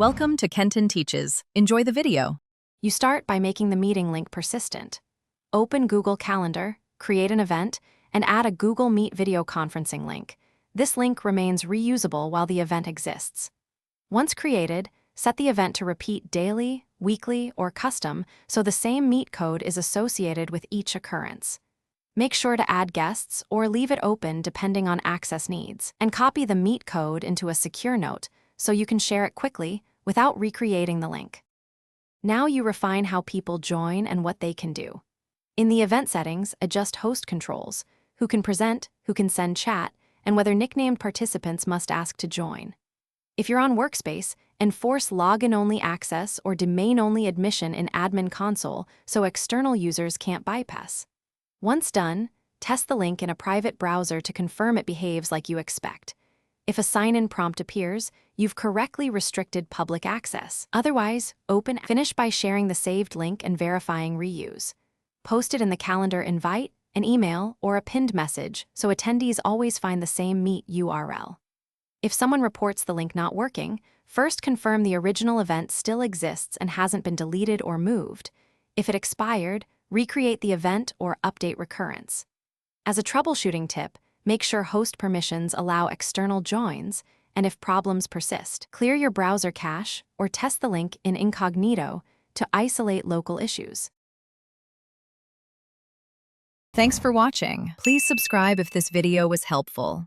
Welcome to Kenton Teaches. Enjoy the video. You start by making the meeting link persistent. Open Google Calendar, create an event, and add a Google Meet video conferencing link. This link remains reusable while the event exists. Once created, set the event to repeat daily, weekly, or custom so the same Meet code is associated with each occurrence. Make sure to add guests or leave it open depending on access needs, and copy the Meet code into a secure note so you can share it quickly without recreating the link. Now you refine how people join and what they can do. In the event settings, adjust host controls, who can present, who can send chat, and whether nicknamed participants must ask to join. If you're on Workspace, enforce login-only access or domain-only admission in Admin Console so external users can't bypass. Once done, test the link in a private browser to confirm it behaves like you expect. If a sign-in prompt appears, you've correctly restricted public access. Otherwise, finish by sharing the saved link and verifying reuse. Post it in the calendar invite, an email, or a pinned message so attendees always find the same Meet URL. If someone reports the link not working, first confirm the original event still exists and hasn't been deleted or moved. If it expired, recreate the event or update recurrence. As a troubleshooting tip, make sure host permissions allow external joins, and if problems persist, clear your browser cache or test the link in incognito to isolate local issues. Thanks for watching. Please subscribe if this video was helpful.